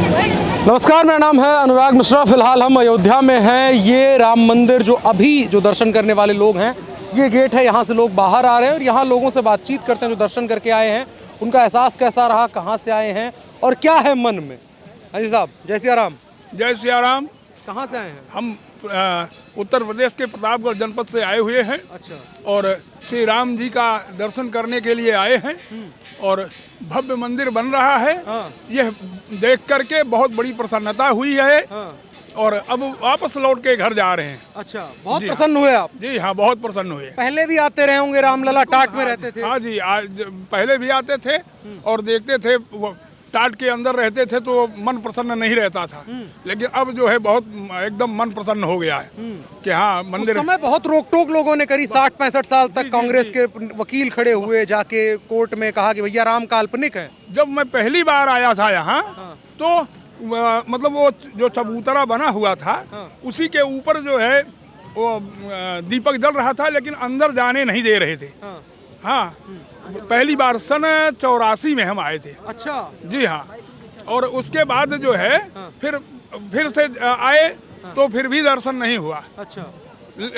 नमस्कार, मेरा नाम है अनुराग मिश्रा। फिलहाल हम अयोध्या में हैं। ये राम मंदिर जो दर्शन करने वाले लोग हैं, ये गेट है, यहाँ से लोग बाहर आ रहे हैं और यहाँ लोगों से बातचीत करते हैं जो दर्शन करके आए हैं। उनका एहसास कैसा रहा, कहाँ से आए हैं और क्या है मन में। हाँ जी साहब, जय सिया राम। जय सिया राम। कहाँ से आए हैं? हम उत्तर प्रदेश के प्रतापगढ़ जनपद से आए हुए हैं। अच्छा। और श्री राम जी का दर्शन करने के लिए आए हैं और भव्य मंदिर बन रहा है। हाँ। यह देख करके बहुत बड़ी प्रसन्नता हुई है। हाँ। और अब वापस लौट के घर जा रहे हैं। अच्छा, बहुत जी प्रसन्न हुए आप? जी हाँ, बहुत प्रसन्न हुए। पहले भी आते रहे होंगे, रामलला टाट में रहते थे? हाँ जी, आज पहले भी आते थे और देखते थे। वो टाट के अंदर रहते थे तो मन प्रसन्न नहीं रहता था, लेकिन अब जो है बहुत एकदम मन प्रसन्न हो गया है कि हाँ मंदिर। उस समय बहुत रोक टोक लोगों ने करी, 60-65 साल तक कांग्रेस के वकील खड़े हुए, जाके कोर्ट में कहा कि भैया राम काल्पनिक है। जब मैं पहली बार आया था यहाँ तो मतलब वो जो चबूतरा बना हुआ था उसी के ऊपर जो है वो दीपक जल रहा था, लेकिन अंदर जाने नहीं दे रहे थे। हाँ, पहली बार सन 84 में हम आए थे। अच्छा जी हाँ। और उसके बाद जो है फिर से आए तो फिर भी दर्शन नहीं हुआ। अच्छा।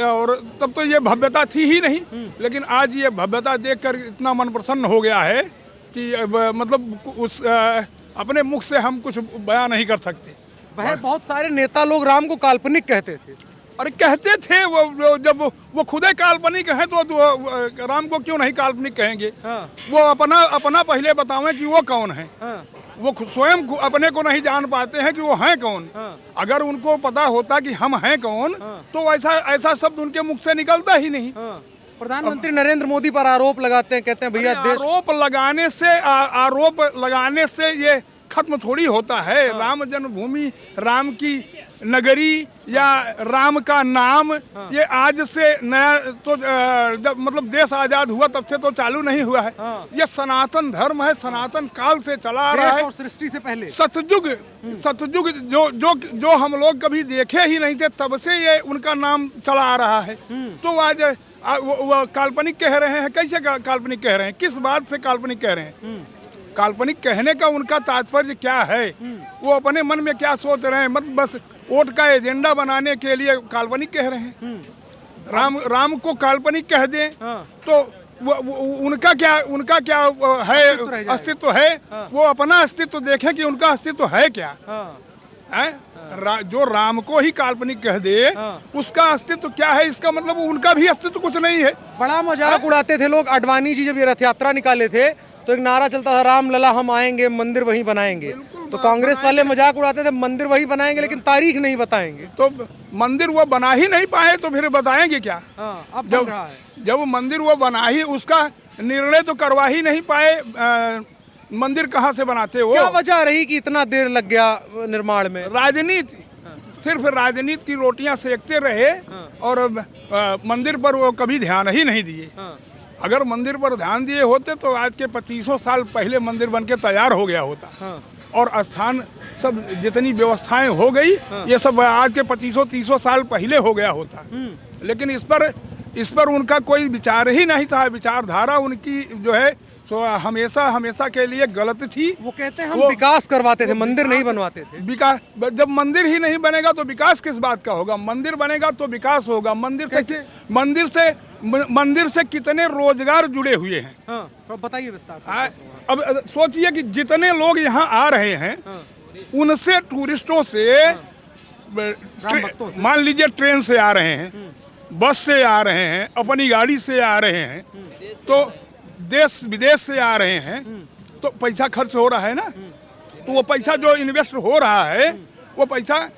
और तब तो ये भव्यता थी ही नहीं, लेकिन आज ये भव्यता देखकर इतना मन प्रसन्न हो गया है कि मतलब उस अपने मुख से हम कुछ बयां नहीं कर सकते। बहुत सारे नेता लोग राम को काल्पनिक कहते थे। अरे कहते थे वो जब वो खुद काल्पनिक हैं तो राम को क्यों नहीं काल्पनिक कहेंगे। हाँ। वो अपना पहले बतावें कि वो कौन है। हाँ। वो स्वयं अपने को नहीं जान पाते हैं कि वो हैं कौन। हाँ। अगर उनको पता होता कि हम हैं कौन तो ऐसा शब्द उनके मुख से निकलता ही नहीं। हाँ। प्रधानमंत्री नरेंद्र मोदी पर आरोप लगाते हैं, कहते हैं भैया देश। आरोप लगाने से ये खत्म थोड़ी होता है। राम जन्मभूमि, राम की नगरी या राम का नाम ये आज से नया तो जब मतलब देश आजाद हुआ तब से तो चालू नहीं हुआ है। ये सनातन धर्म है, सनातन काल से चला आ रहा है, सृष्टि से पहले। सतयुग जो हम लोग कभी देखे ही नहीं थे तब से ये उनका नाम चला आ रहा है। तो आज वो काल्पनिक कह रहे हैं। कैसे काल्पनिक कह रहे हैं, किस बात से काल्पनिक कह रहे हैं? काल्पनिक कहने का उनका तात्पर्य क्या है, वो अपने मन में क्या सोच रहे हैं? मतलब बस वोट का एजेंडा बनाने के लिए काल्पनिक कह रहे हैं। राम को काल्पनिक कह दें तो उनका क्या है, अस्तित्व है। वो अपना अस्तित्व देखें कि उनका अस्तित्व है क्या है। जो राम को ही काल्पनिक कह दे उसका अस्तित्व क्या है, इसका मतलब उनका भी अस्तित्व कुछ नहीं है। बड़ा मजाक उड़ाते थे लोग। आडवाणी जी जब ये रथ यात्रा निकाले थे तो एक नारा चलता था, राम लला हम आएंगे, मंदिर वहीं बनाएंगे। तो कांग्रेस वाले मजाक उड़ाते थे, मंदिर वहीं बनाएंगे लेकिन तारीख नहीं बताएंगे। तो मंदिर वो बना ही नहीं पाए तो फिर बताएंगे क्या? अब बन रहा है। जब मंदिर वो बना ही, उसका निर्णय तो करवा ही नहीं पाए, मंदिर कहाँ से बनाते हो? क्या वजह रही कि इतना देर लग गया निर्माण में? राजनीति, सिर्फ राजनीति की रोटियां सेकते रहे और मंदिर पर वो कभी ध्यान ही नहीं दिए। अगर मंदिर पर ध्यान दिए होते तो आज के 2500 साल पहले मंदिर बनके तैयार हो गया होता। और स्थान सब जितनी व्यवस्थाएं हो गई ये सब आज के 2500-30 साल पहले हो गया होता। लेकिन इस पर उनका कोई विचार ही नहीं था। विचारधारा उनकी जो है तो हमेशा के लिए गलत थी। वो कहते हैं हम विकास करवाते थे, मंदिर नहीं बनवाते थे। विकास, जब मंदिर ही नहीं बनेगा तो विकास किस बात का होगा? मंदिर बनेगा तो विकास होगा। मंदिर से कितने रोजगार जुड़े हुए हैं। तो बताइए विस्तार से। अब सोचिए कि जितने लोग यहाँ आ रहे हैं उनसे, टूरिस्टों से, मान लीजिए ट्रेन से आ रहे हैं, बस से आ रहे हैं, अपनी गाड़ी से आ रहे हैं, तो देश विदेश से आ रहे हैं, तो पैसा खर्च हो रहा है ना। तो वो पैसा जो इन्वेस्ट हो रहा है वो पैसा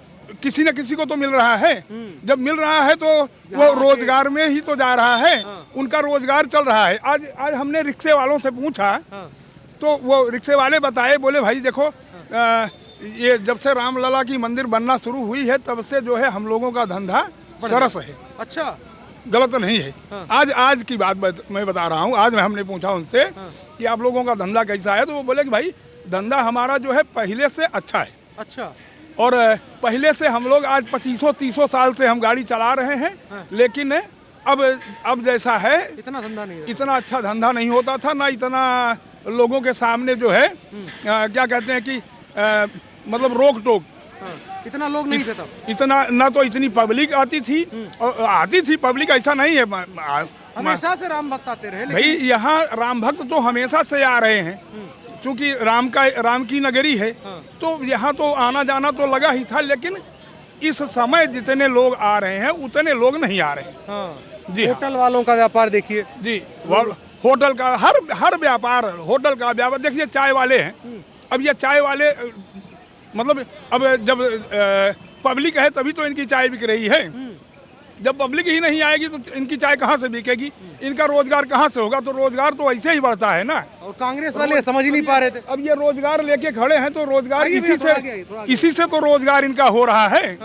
किसी न किसी को तो मिल रहा है। जब मिल रहा है तो वो रोजगार में ही तो जा रहा है। उनका रोजगार चल रहा है। आज हमने रिक्शे वालों से पूछा तो वो रिक्शे वाले बताए, बोले भाई देखो ये जब से रामलला की मंदिर बनना शुरू हुई है तब से जो है हम लोगों का धंधा सरस है। अच्छा, गलत नहीं है। आज की बात मैं बता रहा हूँ। आज हमने पूछा उनसे कि आप लोगों का धंधा कैसा है, तो वो बोले कि भाई धंधा हमारा जो है पहले से अच्छा है। अच्छा। और पहले से हम लोग आज 2500-30 साल से हम गाड़ी चला रहे हैं, लेकिन अब जैसा है इतना अच्छा धंधा नहीं होता था ना। इतना लोगों के सामने जो है क्या कहते हैं कि मतलब रोक टोक। इतना लोग नहीं थे तब। इतना ना तो इतनी पब्लिक आती थी, और आती थी पब्लिक, ऐसा नहीं है। हमेशा से राम भक्त आते रहे, भाई यहाँ राम भक्त तो हमेशा से आ रहे हैं, क्योंकि राम की नगरी है, तो यहाँ तो आना जाना तो लगा ही था। लेकिन इस समय जितने लोग आ रहे हैं उतने लोग नहीं आ रहे हैं। जी होटल वालों का व्यापार देखिए जी, होटल का हर व्यापार, होटल का व्यापार देखिए। चाय वाले हैं, अब ये चाय वाले मतलब अब जब पब्लिक है तभी तो इनकी चाय बिक रही है। जब पब्लिक ही नहीं आएगी तो इनकी चाय कहाँ से बिकेगी, इनका रोजगार कहाँ से होगा? तो रोजगार तो ऐसे ही बढ़ता है ना। और कांग्रेस वाले समझ ही नहीं पा रहे थे। अब ये रोजगार लेके खड़े हैं, तो रोजगार इसी से तो रोजगार इनका हो रहा है।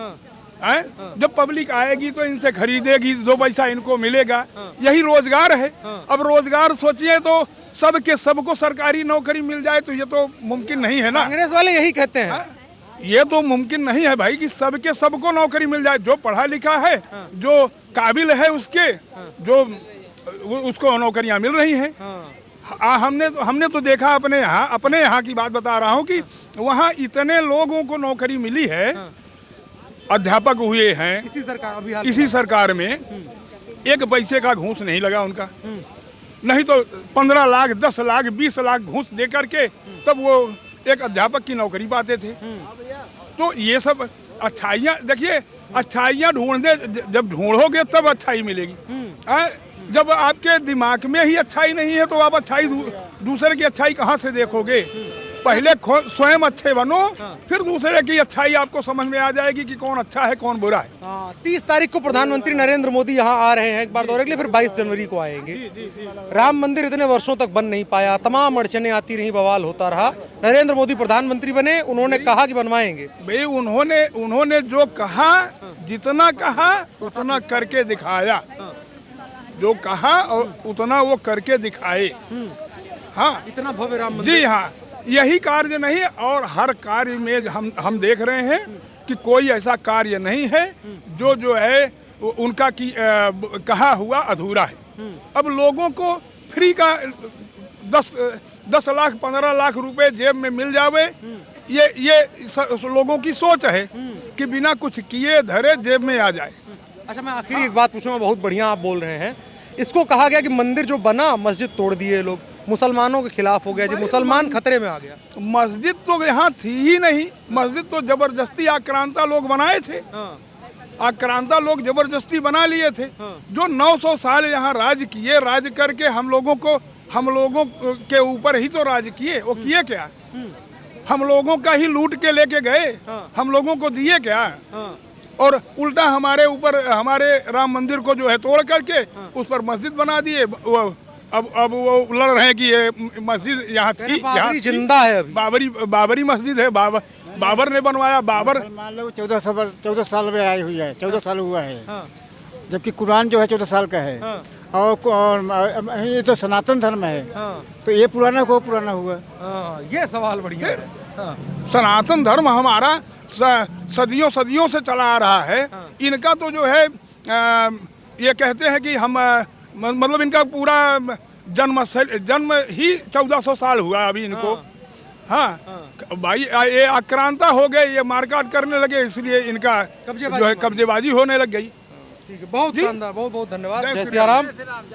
जब पब्लिक आएगी तो इनसे खरीदेगी, 2 पैसा इनको मिलेगा, यही रोजगार है। अब रोजगार सोचिए तो सबको सरकारी नौकरी मिल जाए तो ये तो मुमकिन नहीं है ना। कांग्रेस वाले यही कहते हैं। ये तो मुमकिन नहीं है भाई कि सबको नौकरी मिल जाए। जो पढ़ा लिखा है, जो काबिल है, जो उसको नौकरियां मिल रही हैं। हमने तो देखा अपने यहाँ की बात बता रहा हूँ कि वहाँ इतने लोगों को नौकरी मिली है, अध्यापक हुए हैं इसी सरकार में, 1 पैसे का घूस नहीं लगा उनका। नहीं तो 15 लाख 10 लाख 20 लाख घूस दे करके तब वो एक अध्यापक की नौकरी पाते थे। तो ये सब अच्छाइयाँ देखिए, अच्छाइयाँ जब ढूंढोगे तब अच्छाई मिलेगी। जब आपके दिमाग में ही अच्छाई नहीं है तो आप अच्छाई दूसरे की अच्छाई कहाँ से देखोगे? पहले स्वयं अच्छे बनो, फिर दूसरे की अच्छाई आपको समझ में आ जाएगी कि कौन अच्छा है कौन बुरा है। 30 तारीख को प्रधानमंत्री नरेंद्र मोदी यहाँ आ रहे हैं एक बार दौरे के लिए, फिर 22 जनवरी को आएंगे। राम मंदिर इतने वर्षों तक बन नहीं पाया, तमाम अड़चने आती रही, बवाल होता रहा। नरेंद्र मोदी प्रधानमंत्री बने, उन्होंने कहा कि बनवाएंगे। भाई उन्होंने जो कहा, जितना कहा उतना करके दिखाया। जो कहा और उतना वो करके दिखाए। हाँ, इतना भव्य राम मंदिर। जी हाँ, यही कार्य नहीं, और हर कार्य में हम देख रहे हैं कि कोई ऐसा कार्य नहीं है जो है उनका की कहा हुआ अधूरा है। अब लोगों को फ्री का 10 लाख 15 लाख रुपए जेब में मिल जावे, ये लोगों की सोच है कि बिना कुछ किए धरे जेब में आ जाए। अच्छा, मैं आखिरी एक बात पूछूंगा, बहुत बढ़िया आप बोल रहे हैं। इसको कहा गया कि मंदिर जो बना, मस्जिद तोड़ दिए लोग, मुसलमानों के खिलाफ हो गया जी, मुसलमान खतरे में आ गया। मस्जिद तो यहाँ थी ही नहीं, मस्जिद तो जबरदस्ती आक्रांता लोग बनाए थे। आक्रांता लोग जबरदस्ती बना लिए थे। जो 900 साल यहाँ राज किए, राज करके हम लोगों के ऊपर ही तो राज किए। वो किए क्या? हम लोगों का ही लूट के लेके गए, हम लोगों को दिए क्या? और उल्टा हमारे ऊपर, हमारे राम मंदिर को जो है तोड़ करके उस पर मस्जिद बना दिए। अब वो लड़ रहे हैं कि ये मस्जिद यहाँ थी, यहाँ जिंदा है अभी। बाबरी मस्जिद है, बाबर ने बनवाया। बाबर मान लो 14 साल में आई हुई है, 14 साल हुआ है। जबकि कुरान जो है 14 साल का है। और ये तो सनातन धर्म है। तो ये पुराना को पुराना हुआ। ये सवाल बढ़िया है। सनातन धर्म हमारा सदियों से चला आ रहा है। इनका तो जो है ये कहते हैं कि हम मतलब इनका पूरा जन्म ही 1400 साल हुआ अभी इनको। हाँ भाई, ये आक्रांता हो गए, ये मारकाट करने लगे, इसलिए इनका जो है कब्जेबाजी होने लग गई। ठीक है, बहुत शानदार, बहुत बहुत धन्यवाद। जय सिया राम।